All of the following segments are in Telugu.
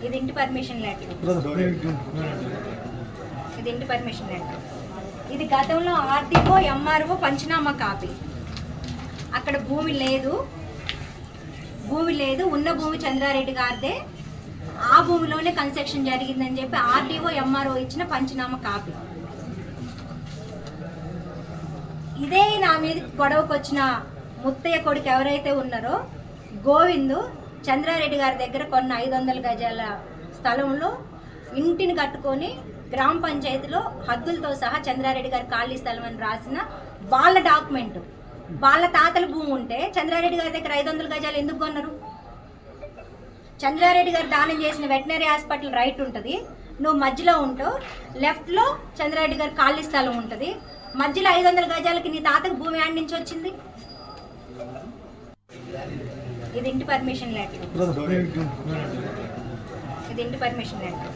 ఇది ఇంటి పర్మిషన్ లెటర్. ఇది ఇంటి పర్మిషన్ లెటర్. ఇది గతంలో ఆర్డీఓ ఎంఆర్ఓ పంచనామా కాపీ. అక్కడ భూమి లేదు, ఉన్న భూమి చంద్రారెడ్డి గారిదే, ఆ భూమిలోనే కన్స్ట్రక్షన్ జరిగిందని చెప్పి ఆర్డీఓ ఎంఆర్ఓ ఇచ్చిన పంచనామా కాపీ. ఇదే నా మీద గొడవకు వచ్చిన ముత్తయ్య కొడుకు ఎవరైతే ఉన్నారో గోవిందు చంద్రారెడ్డి గారి దగ్గర కొన్న 500 గజాల స్థలంలో ఇంటిని కట్టుకొని గ్రామ పంచాయతీలో హద్దులతో సహా చంద్రారెడ్డి గారి ఖాళీ స్థలం అని రాసిన వాళ్ళ డాక్యుమెంట్. వాళ్ళ తాతల భూమి ఉంటే చంద్రారెడ్డి గారి దగ్గర 500 గజాలు ఎందుకు కొన్నారు? చంద్రారెడ్డి గారు దానం చేసిన వెటనరీ హాస్పిటల్ రైట్ ఉంటుంది, నువ్వు మధ్యలో ఉంటావు, లెఫ్ట్లో చంద్రారెడ్డి గారి ఖాళీ స్థలం ఉంటుంది, మధ్యలో 500 గజాలకి నీ తాతకు భూమి యాడ్ నుంచి వచ్చింది. ఇది ఇంటి పర్మిషన్ లెటర్. ఇది ఇంటి పర్మిషన్ లెటర్.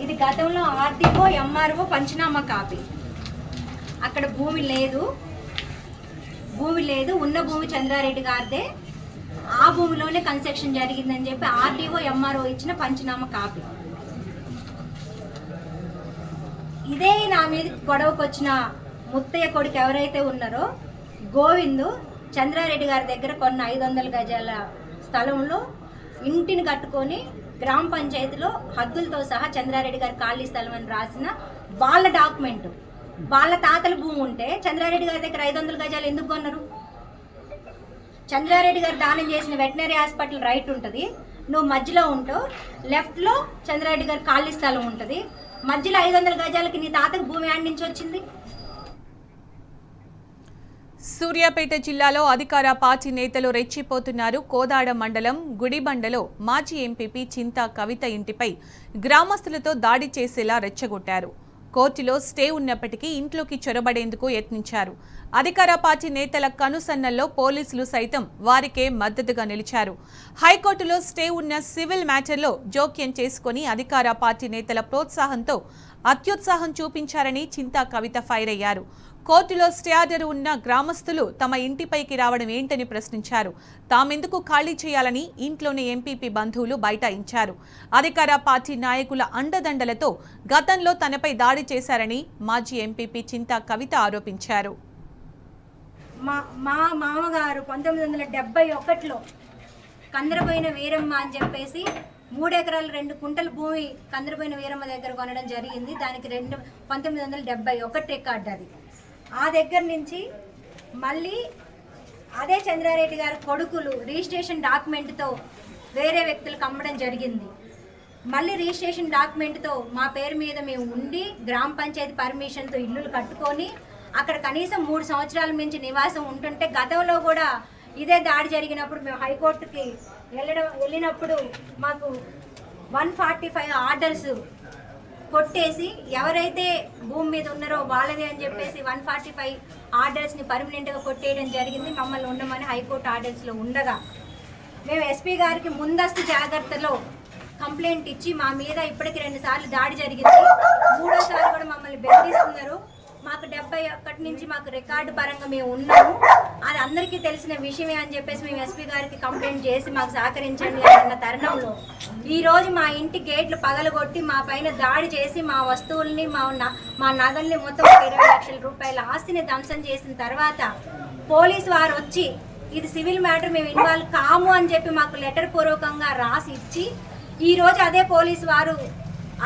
ఇది గతంలో ఆర్డీఓ ఎంఆర్ఓ పంచనామా కాపీ. అక్కడ భూమి లేదు, ఉన్న భూమి చంద్రారెడ్డి గారిదే, ఆ భూమిలోనే కన్స్ట్రక్షన్ జరిగిందని చెప్పి ఆర్డీఓ ఎంఆర్ఓ ఇచ్చిన పంచనామా కాపీ. ఇదే నా మీద గొడవకు వచ్చిన ముత్తయ్య కొడుకు ఎవరైతే ఉన్నారో గోవిందు చంద్రారెడ్డి గారి దగ్గర కొన్న 500 గజాల స్థలంలో ఇంటిని కట్టుకొని గ్రామ పంచాయతీలో హద్దులతో సహా చంద్రారెడ్డి గారి ఖాళీ స్థలం అని రాసిన వాళ్ళ డాక్యుమెంట్. వాళ్ళ తాతల భూమి ఉంటే చంద్రారెడ్డి గారి దగ్గర 500 గజాలు ఎందుకు కొన్నారు? చంద్రారెడ్డి గారు దానం చేసిన వెటనరీ హాస్పిటల్ రైట్ ఉంటుంది, నువ్వు మధ్యలో ఉంటావు, లెఫ్ట్లో చంద్రారెడ్డి గారి ఖాళీ స్థలం ఉంటుంది, మధ్యలో 500 గజాలకి నీ తాతకు భూమి యాడ్ నుంచి వచ్చింది. సూర్యాపేట జిల్లాలో అధికార పార్టీ నేతలు రెచ్చిపోతున్నారు. కోదాడ మండలం గుడిబండలో మాజీ ఎంపీపీ చింతా కవిత ఇంటిపై గ్రామస్తులతో దాడి చేసేలా రెచ్చగొట్టారు. కోర్టులో స్టే ఉన్నప్పటికీ ఇంట్లోకి చొరబడేందుకు యత్నించారు. అధికార పార్టీ నేతల కనుసన్నల్లో పోలీసులు సైతం వారికే మద్దతుగా నిలిచారు. హైకోర్టులో స్టే ఉన్న సివిల్ మ్యాటర్లో జోక్యం చేసుకుని అధికార పార్టీ నేతల ప్రోత్సాహంతో అత్యుత్సాహం చూపించారని చింతా కవిత ఫైర్ అయ్యారు. కోర్టులో స్టే ఆర్డర్ ఉన్న గ్రామస్తులు తమ ఇంటిపైకి రావడం ఏంటని ప్రశ్నించారు. తామెందుకు ఖాళీ చేయాలని ఇంట్లోని ఎంపీపీ బంధువులు బైఠాయించారు. అధికార పార్టీ నాయకుల అండదండలతో గతంలో తనపై దాడి చేశారని మాజీ ఎంపీపీ చింతా కవిత ఆరోపించారు. మా మామగారు 1971లో కందరపోయిన వీరమ్మ అని చెప్పేసి 3 ఎకరాలు 2 కుంటల భూమి కందరపోయిన వీరమ్మ దగ్గర కొనడం జరిగింది. దానికి 1971 రికార్డు అది. ఆ దగ్గర నుంచి మళ్ళీ అదే చంద్రారెడ్డి గారి కొడుకులు రిజిస్ట్రేషన్ డాక్యుమెంట్తో వేరే వ్యక్తులకు అమ్మడం జరిగింది. మళ్ళీ రిజిస్ట్రేషన్ డాక్యుమెంట్తో మా పేరు మీద మేము ఉండి గ్రామ పంచాయతీ పర్మిషన్తో ఇల్లులు కట్టుకొని అక్కడ కనీసం 3 సంవత్సరాల నుంచి నివాసం ఉంటుంటే గతంలో కూడా ఇదే దాడి జరిగినప్పుడు మేము హైకోర్టుకి వెళ్ళినప్పుడు మాకు 145 ఆర్డర్స్ కొట్టేసి ఎవరైతే భూమి మీద ఉన్నారో వాళ్ళదే అని చెప్పేసి 145 ఆర్డర్స్ని పర్మనెంట్గా కొట్టేయడం జరిగింది. మమ్మల్ని ఉండమని హైకోర్టు ఆర్డర్స్లో ఉండగా మేము ఎస్పీ గారికి ముందస్తు జాగ్రత్తలో కంప్లైంట్ ఇచ్చి మా మీద ఇప్పటికి 2 సార్లు దాడి జరిగింది. 3వ కూడా మమ్మల్ని బెదిరిస్తున్నారు. మాకు 71 నుంచి మాకు రికార్డు పరంగా మేము ఉన్నాము, అది అందరికీ తెలిసిన విషయమే అని చెప్పేసి మేము ఎస్పీ గారికి కంప్లైంట్ చేసి మాకు సహకరించండి అన్న తరుణంలో ఈరోజు మా ఇంటి గేట్లు పగలగొట్టి మా పైన దాడి చేసి మా వస్తువుల్ని మా నగల్ని మొత్తం 20 లక్షల రూపాయల ఆస్తిని ధ్వంసం చేసిన తర్వాత పోలీసు వారు వచ్చి ఇది సివిల్ మ్యాటర్ మేము ఇన్వాల్వ్ కాము అని చెప్పి మాకు లెటర్ పూర్వకంగా రాసి ఇచ్చి ఈరోజు అదే పోలీసు వారు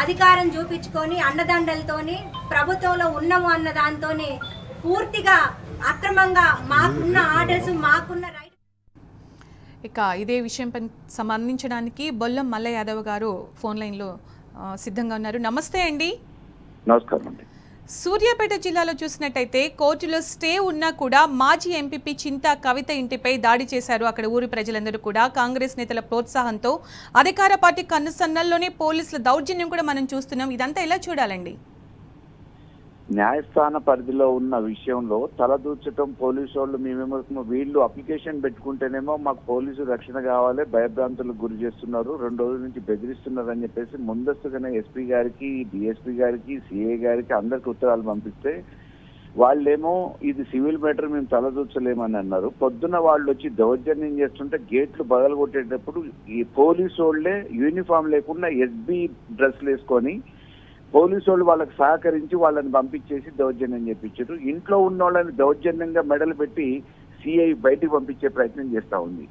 అధికారం చూపించుకొని అండదండలతోని ప్రభుత్వంలో ఉన్నాము అన్న దాంతోనే పూర్తిగా అక్రమంగా మాకున్న ఆర్డర్స్ మాకున్న రైట్. ఇక ఇదే విషయంపై సంబంధించడానికి బొల్లం మల్ల యాదవ్ గారు ఫోన్ లైన్లో సిద్ధంగా ఉన్నారు. నమస్తే అండి. నమస్కారం అండి. సూర్యాపేట జిల్లాలో చూసినట్టయితే కోర్టులో స్టే ఉన్నా కూడా మాజీ ఎంపీపీ చింతా కవిత ఇంటిపై దాడి చేశారు. అక్కడ ఊరి ప్రజలందరూ కూడా కాంగ్రెస్ నేతల ప్రోత్సాహంతో అధికార పార్టీ కన్నుసన్నల్లోనే పోలీసుల దౌర్జన్యం కూడా మనం చూస్తున్నాం. ఇదంతా ఎలా చూడాలండి? న్యాయస్థాన పరిధిలో ఉన్న విషయంలో తలదూర్చడం పోలీసు వాళ్ళు మేమేమో వీళ్ళు అప్లికేషన్ పెట్టుకుంటేనేమో మాకు పోలీసు రక్షణ కావాలి, భయభ్రాంతులకు గురి చేస్తున్నారు, 2 రోజుల నుంచి బెదిరిస్తున్నారు అని చెప్పేసి ముందస్తుగానే ఎస్పీ గారికి, డిఎస్పీ గారికి, సిఐ గారికి అందరికి ఉత్తరాలు పంపిస్తే వాళ్ళేమో ఇది సివిల్ మ్యాటర్ మేము తలదూర్చలేమని అన్నారు. పొద్దున వాళ్ళు వచ్చి దౌర్జన్యం చేస్తుంటే గేట్లు బదలగొట్టేటప్పుడు ఈ పోలీసు వాళ్ళే యూనిఫామ్ లేకుండా ఎస్బీ డ్రెస్లు వేసుకొని పోలీసు వాళ్ళు వాళ్ళకి సహకరించి వాళ్ళని పంపించేసి దౌర్జన్యం చేపించారు. ఇంట్లో ఉన్న వాళ్ళని దౌర్జన్యంగా మెడలు పెట్టి సిఐ బయటికి పంపించే ప్రయత్నం చేస్తా ఉంది.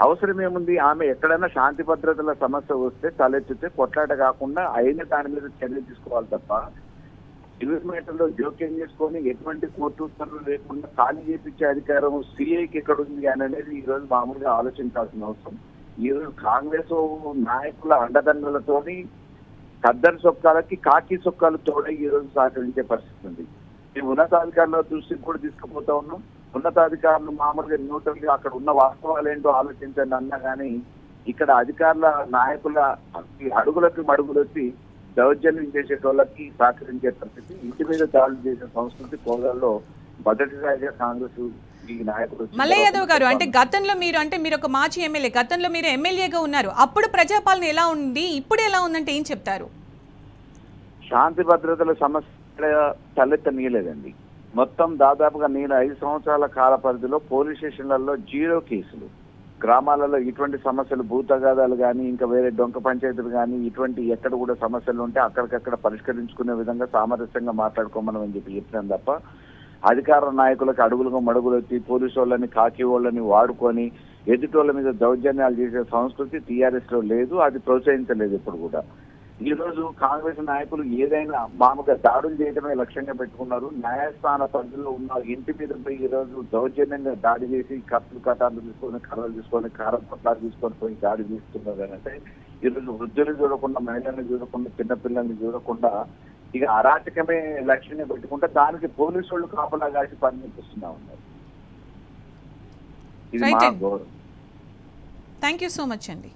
అవసరం ఏముంది? ఆమె ఎక్కడైనా శాంతి భద్రతల సమస్య వస్తే తలెత్తితే కొట్లాట కాకుండా అయిన దాని మీద చర్య తీసుకోవాలి తప్ప సివిల్ మ్యాటర్లో జోక్యం చేసుకొని ఎటువంటి కోర్టు ఉత్తర్వులు లేకుండా ఖాళీ చేపించే అధికారం సిఐకి ఎక్కడ ఉంది అని అనేది ఈ రోజు మామూలుగా ఆలోచించాల్సిన అవసరం. ఈ రోజు కాంగ్రెస్ నాయకుల అండదండలతోని ఖద్దరు సొక్కాలకి కాకి సొక్కాలు తోడే ఈ రోజు సహకరించే పరిస్థితి ఉంది. మేము ఉన్నతాధికారుల దృష్టికి కూడా తీసుకుపోతా ఉన్నాం. ఉన్నతాధికారులు మామూలుగా న్యూట్రల్గా అక్కడ ఉన్న వాస్తవాలు ఏంటో ఆలోచించండి అన్నా కానీ ఇక్కడ అధికారుల నాయకుల అడుగులకి మడుగులొచ్చి దౌర్జన్యం చేసేటోళ్ళకి సహకరించే పరిస్థితి, ఇంటి మీద దాడులు చేసే సంస్కృతి కోదాల్లో మొదటిసారిగా కాంగ్రెస్ ఈ నాయకులు. మల్లయ్య యాదవ్ గారు, అంటే గతంలో మీరు ఒక మాజీ ఎమ్మెల్యే, గతంలో మీరు ఎమ్మెల్యేగా ఉన్నారు, అప్పుడు ప్రజాపాలన ఎలా ఉంది, ఇప్పుడు ఎలా ఉందంటే ఏం చెప్తారు? శాంతి భద్రతల సమస్య తలెత్తనీయలేదండి. మొత్తం దాదాపుగా నేను 5 సంవత్సరాల కాల పరిధిలో పోలీస్ స్టేషన్లలో 0 కేసులు. గ్రామాలలో ఇటువంటి సమస్యలు భూతగాదాలు కానీ ఇంకా వేరే డొంక పంచాయతీలు కానీ ఇటువంటి ఎక్కడ కూడా సమస్యలు ఉంటే అక్కడికక్కడ పరిష్కరించుకునే విధంగా సామరస్యంగా మాట్లాడుకోమని చెప్పినాం తప్ప అధికార నాయకులకు అడుగులుగా మడుగులు వచ్చి పోలీసు వాళ్ళని కాకి వాళ్ళని వాడుకొని ఎదుటోళ్ళ మీద దౌర్జన్యాలు చేసే సంస్కృతి టీఆర్ఎస్ లో లేదు. అది ప్రోత్సహించలేదు ఇప్పుడు కూడా. ఈ రోజు కాంగ్రెస్ నాయకులు ఏదైనా మామూలుగా దాడులు చేయడమే లక్ష్యంగా పెట్టుకున్నారు. న్యాయస్థాన పరిధిలో ఉన్న ఇంటి మీద పోయి ఈ రోజు దౌర్జన్యంగా దాడి చేసి కటార్లు తీసుకొని కర్రలు తీసుకొని కారం పొట్లాలు తీసుకొని పోయి దాడి చేస్తున్నారు. అంటే ఈ రోజు వృద్ధులు చూడకుండా, మహిళల్ని చూడకుండా, చిన్నపిల్లల్ని చూడకుండా ఇక అరాచకమే లక్ష్యంగా పెట్టుకుంటే దానికి పోలీసు వాళ్ళు కాపలా కాసి పనిచేపిస్తున్నా ఉన్నారు. ఇది మా గౌరవం. థ్యాంక్ యూ సో మచ్ అండి.